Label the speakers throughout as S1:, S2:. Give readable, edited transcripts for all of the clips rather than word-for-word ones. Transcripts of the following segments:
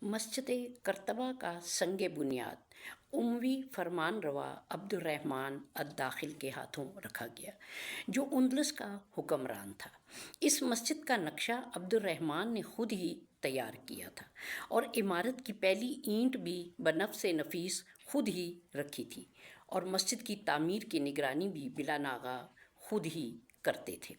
S1: مسجد کرتبہ کا سنگ بنیاد اموی فرمان روا عبدالرحمن الداخل کے ہاتھوں رکھا گیا، جو اندلس کا حکمران تھا۔ اس مسجد کا نقشہ عبدالرحمن نے خود ہی تیار کیا تھا اور عمارت کی پہلی اینٹ بھی بنفس نفیس خود ہی رکھی تھی، اور مسجد کی تعمیر کی نگرانی بھی بلا ناغہ خود ہی کرتے تھے۔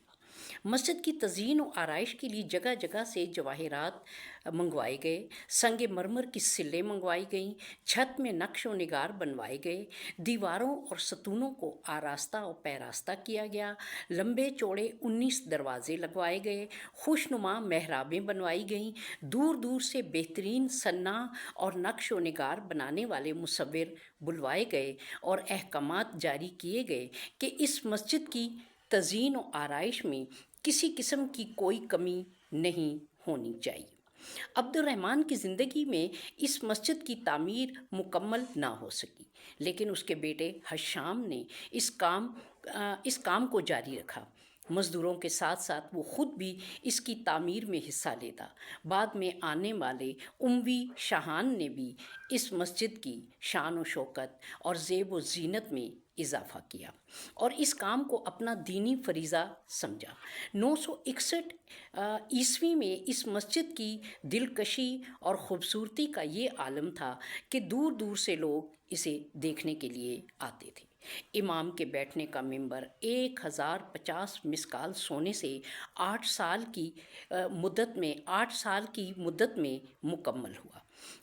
S1: مسجد کی تزئین و آرائش کے لیے جگہ جگہ سے جواہرات منگوائے گئے، سنگ مرمر کی سلیں منگوائی گئیں، چھت میں نقش و نگار بنوائے گئے، دیواروں اور ستونوں کو آراستہ و پیراستہ کیا گیا، لمبے چوڑے 19 دروازے لگوائے گئے، خوشنما محرابیں بنوائی گئیں، دور دور سے بہترین صناع اور نقش و نگار بنانے والے مصور بلوائے گئے، اور احکامات جاری کیے گئے کہ اس مسجد کی تزئین و آرائش میں کسی قسم کی کوئی کمی نہیں ہونی چاہیے۔ عبدالرحمن کی زندگی میں اس مسجد کی تعمیر مکمل نہ ہو سکی، لیکن اس کے بیٹے حشام نے اس کام کو جاری رکھا۔ مزدوروں کے ساتھ ساتھ وہ خود بھی اس کی تعمیر میں حصہ لیتا۔ بعد میں آنے والے اموی شاہان نے بھی اس مسجد کی شان و شوکت اور زیب و زینت میں اضافہ کیا اور اس کام کو اپنا دینی فریضہ سمجھا۔ 961 عیسوی میں اس مسجد کی دلکشی اور خوبصورتی کا یہ عالم تھا کہ دور دور سے لوگ اسے دیکھنے کے لیے آتے تھے۔ امام کے بیٹھنے کا منبر 1050 مسکال سونے سے 8 سال کی مدت میں مکمل ہوا۔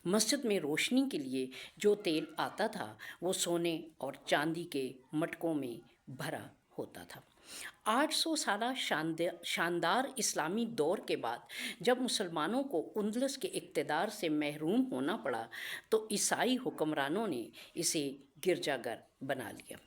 S1: مسجد میں روشنی کے لیے جو تیل آتا تھا وہ سونے اور چاندی کے مٹکوں میں بھرا ہوتا تھا۔ 800 سالہ شاندار اسلامی دور کے بعد جب مسلمانوں کو اندلس کے اقتدار سے محروم ہونا پڑا تو عیسائی حکمرانوں نے اسے گرجا گھر بنا لیا۔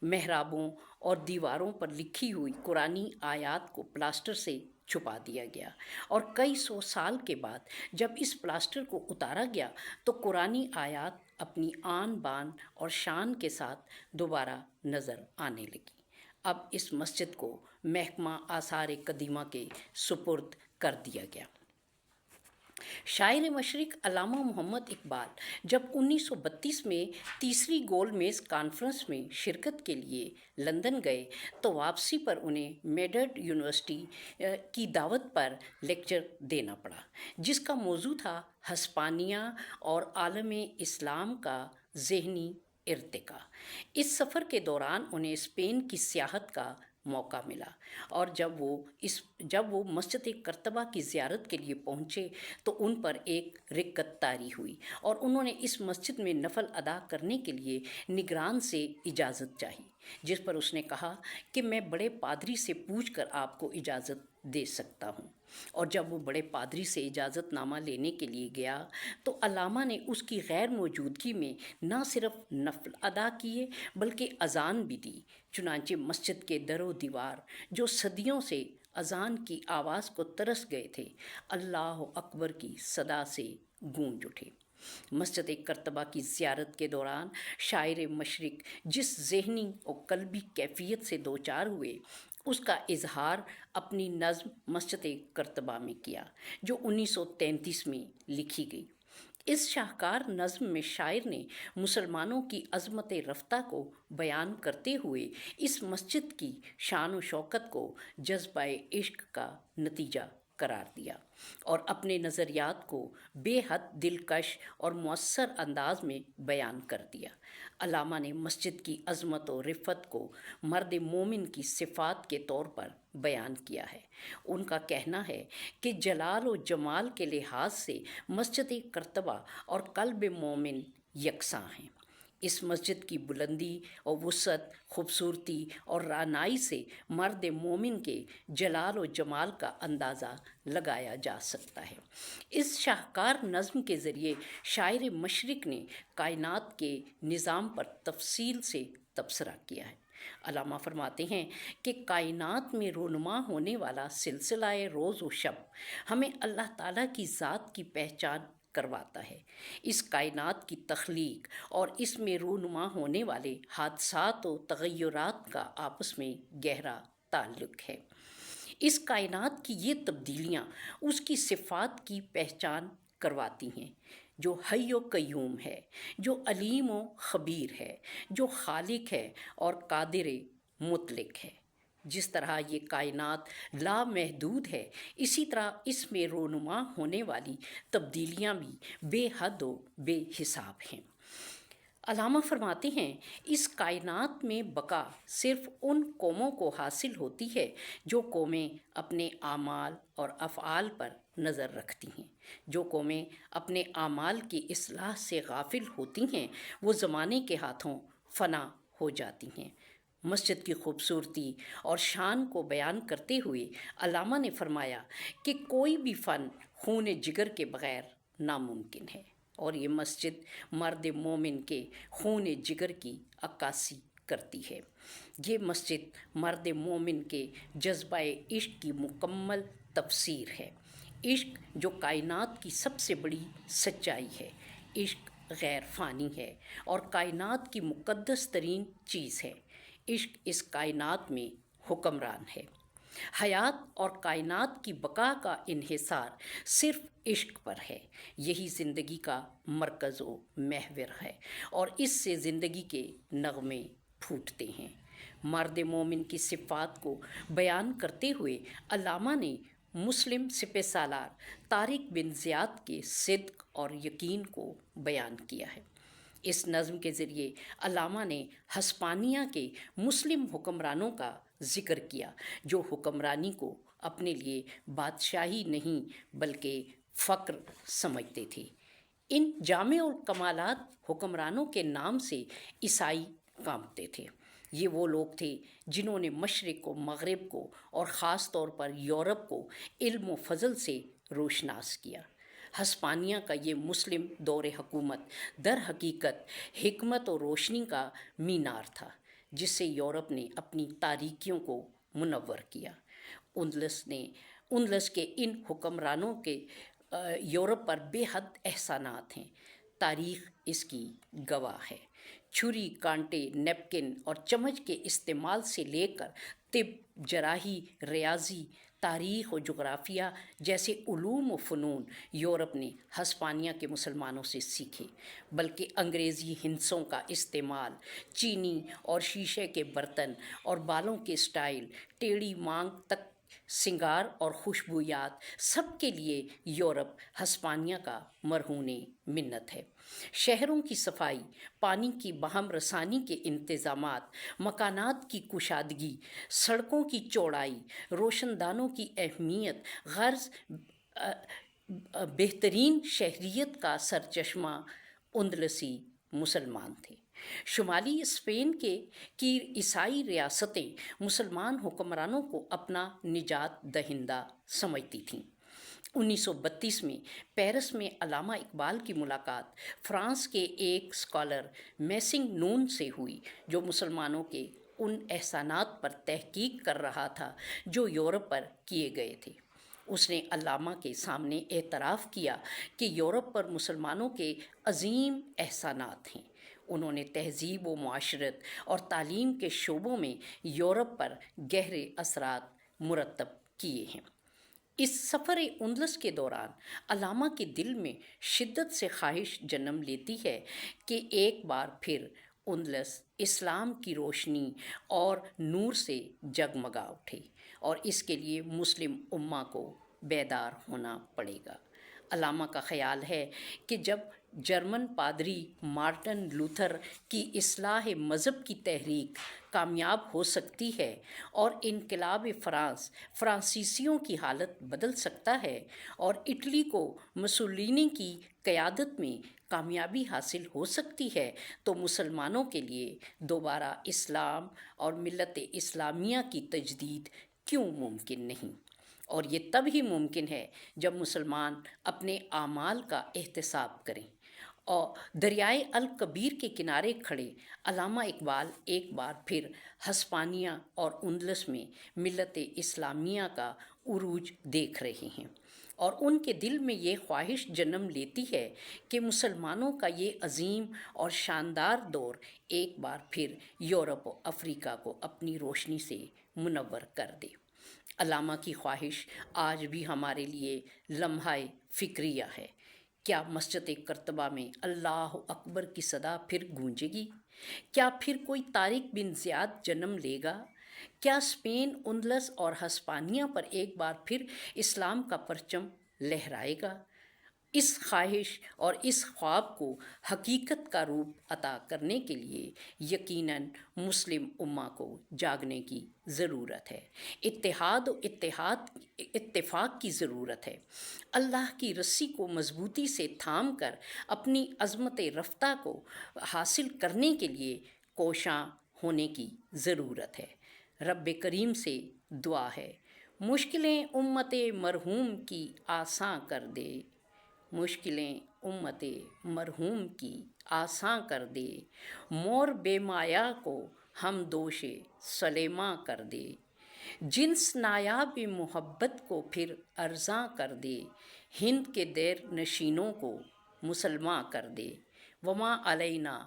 S1: محرابوں اور دیواروں پر لکھی ہوئی قرآنی آیات کو پلاسٹر سے چھپا دیا گیا، اور کئی سو سال کے بعد جب اس پلاسٹر کو اتارا گیا تو قرآنی آیات اپنی آن بان اور شان کے ساتھ دوبارہ نظر آنے لگی۔ اب اس مسجد کو محکمہ آثار قدیمہ کے سپرد کر دیا گیا۔ شاعر مشرق علامہ محمد اقبال جب 1932 میں تیسری گول میز کانفرنس میں شرکت کے لیے لندن گئے تو واپسی پر انہیں میڈرڈ یونیورسٹی کی دعوت پر لیکچر دینا پڑا، جس کا موضوع تھا ہسپانیہ اور عالم اسلام کا ذہنی ارتقاء۔ اس سفر کے دوران انہیں اسپین کی سیاحت کا موقع ملا، اور جب وہ مسجد کرتبہ کی زیارت کے لیے پہنچے تو ان پر ایک رکت طاری ہوئی اور انہوں نے اس مسجد میں نفل ادا کرنے کے لیے نگران سے اجازت چاہی، جس پر اس نے کہا کہ میں بڑے پادری سے پوچھ کر آپ کو اجازت دے سکتا ہوں۔ اور جب وہ بڑے پادری سے اجازت نامہ لینے کے لیے گیا تو علامہ نے اس کی غیر موجودگی میں نہ صرف نفل ادا کیے بلکہ اذان بھی دی۔ چنانچہ مسجد کے در و دیوار جو صدیوں سے اذان کی آواز کو ترس گئے تھے، اللہ اکبر کی صدا سے گونج اٹھے۔ مسجد کرتبہ کی زیارت کے دوران شاعر مشرق جس ذہنی اور قلبی کیفیت سے دوچار ہوئے، اس کا اظہار اپنی نظم مسجد کرتبہ میں کیا، جو 1933 میں لکھی گئی۔ اس شاہکار نظم میں شاعر نے مسلمانوں کی عظمت رفتہ کو بیان کرتے ہوئے اس مسجد کی شان و شوکت کو جذبہ عشق کا نتیجہ قرار دیا اور اپنے نظریات کو بے حد دلکش اور مؤثر انداز میں بیان کر دیا۔ علامہ نے مسجد کی عظمت و رفعت کو مرد مومن کی صفات کے طور پر بیان کیا ہے۔ ان کا کہنا ہے کہ جلال و جمال کے لحاظ سے مسجد کرتبہ اور قلب مومن یکساں ہیں۔ اس مسجد کی بلندی اور وسعت، خوبصورتی اور رعنائی سے مرد مومن کے جلال و جمال کا اندازہ لگایا جا سکتا ہے۔ اس شاہکار نظم کے ذریعے شاعر مشرق نے کائنات کے نظام پر تفصیل سے تبصرہ کیا ہے۔ علامہ فرماتے ہیں کہ کائنات میں رونما ہونے والا سلسلہ روز و شب ہمیں اللہ تعالیٰ کی ذات کی پہچان کرواتا ہے۔ اس کائنات کی تخلیق اور اس میں رونما ہونے والے حادثات و تغیرات کا آپس میں گہرا تعلق ہے۔ اس کائنات کی یہ تبدیلیاں اس کی صفات کی پہچان کرواتی ہیں، جو حی و قیوم ہے، جو علیم و خبیر ہے، جو خالق ہے اور قادر مطلق ہے۔ جس طرح یہ کائنات لامحدود ہے، اسی طرح اس میں رونما ہونے والی تبدیلیاں بھی بے حد و بے حساب ہیں۔ علامہ فرماتے ہیں، اس کائنات میں بقا صرف ان قوموں کو حاصل ہوتی ہے جو قومیں اپنے اعمال اور افعال پر نظر رکھتی ہیں۔ جو قومیں اپنے اعمال کی اصلاح سے غافل ہوتی ہیں وہ زمانے کے ہاتھوں فنا ہو جاتی ہیں۔ مسجد کی خوبصورتی اور شان کو بیان کرتے ہوئے علامہ نے فرمایا کہ کوئی بھی فن خون جگر کے بغیر ناممکن ہے، اور یہ مسجد مرد مومن کے خون جگر کی عکاسی کرتی ہے۔ یہ مسجد مرد مومن کے جذبہ عشق کی مکمل تفسیر ہے۔ عشق جو کائنات کی سب سے بڑی سچائی ہے۔ عشق غیر فانی ہے اور کائنات کی مقدس ترین چیز ہے۔ عشق اس کائنات میں حکمران ہے۔ حیات اور کائنات کی بقا کا انحصار صرف عشق پر ہے۔ یہی زندگی کا مرکز و محور ہے اور اس سے زندگی کے نغمے پھوٹتے ہیں۔ مرد مومن کی صفات کو بیان کرتے ہوئے علامہ نے مسلم سپہ سالار طارق بن زیاد کے صدق اور یقین کو بیان کیا ہے۔ اس نظم کے ذریعے علامہ نے ہسپانیہ کے مسلم حکمرانوں کا ذکر کیا جو حکمرانی کو اپنے لیے بادشاہی نہیں بلکہ فقر سمجھتے تھے۔ ان جامع الکمالات حکمرانوں کے نام سے عیسائی کانپتے تھے۔ یہ وہ لوگ تھے جنہوں نے مشرق و مغرب کو اور خاص طور پر یورپ کو علم و فضل سے روشناس کیا۔ ہسپانیہ کا یہ مسلم دور حکومت در حقیقت حکمت و روشنی کا مینار تھا جس سے یورپ نے اپنی تاریکیوں کو منور کیا۔ اندلس کے ان حکمرانوں کے یورپ پر بے حد احسانات ہیں۔ تاریخ اس کی گواہ ہے۔ چھری، کانٹے، نیپکن اور چمچ کے استعمال سے لے کر طب، جراحی، ریاضی، تاریخ و جغرافیہ جیسے علوم و فنون یورپ نے ہسپانیہ کے مسلمانوں سے سیکھے، بلکہ انگریزی ہندسوں کا استعمال، چینی اور شیشے کے برتن اور بالوں کے سٹائل، ٹیڑھی مانگ تک سنگار اور خوشبویات، سب کے لیے یورپ ہسپانیہ کا مرہون منت ہے۔ شہروں کی صفائی، پانی کی باہم رسانی کے انتظامات، مکانات کی کشادگی، سڑکوں کی چوڑائی، روشن دانوں کی اہمیت، غرض بہترین شہریت کا سرچشمہ اندلسی مسلمان تھے۔ شمالی اسپین کی عیسائی ریاستیں مسلمان حکمرانوں کو اپنا نجات دہندہ سمجھتی تھیں۔ 1932 میں پیرس میں علامہ اقبال کی ملاقات فرانس کے ایک اسکالر میسنگ نون سے ہوئی جو مسلمانوں کے ان احسانات پر تحقیق کر رہا تھا جو یورپ پر کیے گئے تھے۔ اس نے علامہ کے سامنے اعتراف کیا کہ یورپ پر مسلمانوں کے عظیم احسانات ہیں۔ انہوں نے تہذیب و معاشرت اور تعلیم کے شعبوں میں یورپ پر گہرے اثرات مرتب کیے ہیں۔ اس سفر اندلس کے دوران علامہ کے دل میں شدت سے خواہش جنم لیتی ہے کہ ایک بار پھر اندلس اسلام کی روشنی اور نور سے جگمگا اٹھے، اور اس کے لیے مسلم امہ کو بیدار ہونا پڑے گا۔ علامہ کا خیال ہے کہ جب جرمن پادری مارٹن لوتھر کی اصلاح مذہب کی تحریک کامیاب ہو سکتی ہے اور انقلاب فرانسیسیوں کی حالت بدل سکتا ہے اور اٹلی کو مسولینی کی قیادت میں کامیابی حاصل ہو سکتی ہے، تو مسلمانوں کے لیے دوبارہ اسلام اور ملت اسلامیہ کی تجدید کیوں ممکن نہیں؟ اور یہ تب ہی ممکن ہے جب مسلمان اپنے اعمال کا احتساب کریں۔ اور دریائے الکبیر کے کنارے کھڑے علامہ اقبال ایک بار پھر ہسپانیہ اور اندلس میں ملت اسلامیہ کا عروج دیکھ رہے ہیں، اور ان کے دل میں یہ خواہش جنم لیتی ہے کہ مسلمانوں کا یہ عظیم اور شاندار دور ایک بار پھر یورپ و افریقہ کو اپنی روشنی سے منور کر دے۔ علامہ کی خواہش آج بھی ہمارے لیے لمحہ فکریہ ہے۔ کیا مسجد قرطبہ میں اللہ اکبر کی صدا پھر گونجے گی؟ کیا پھر کوئی طارق بن زیاد جنم لے گا؟ کیا اسپین، اندلس اور ہسپانیہ پر ایک بار پھر اسلام کا پرچم لہرائے گا؟ اس خواہش اور اس خواب کو حقیقت کا روپ عطا کرنے کے لیے یقیناً مسلم امہ کو جاگنے کی ضرورت ہے، اتحاد و اتفاق کی ضرورت ہے، اللہ کی رسی کو مضبوطی سے تھام کر اپنی عظمت رفتہ کو حاصل کرنے کے لیے کوشاں ہونے کی ضرورت ہے۔ رب کریم سے دعا ہے، مشکلیں امت مرحوم کی آساں کر دے، مشکلیں امت مرحوم کی آساں کر دے، مور بے مایا کو ہم دوش سلیماں کر دے، جنس نایاب محبت کو پھر ارزاں کر دے، ہند کے دیر نشینوں کو مسلماں کر دے، وما علینا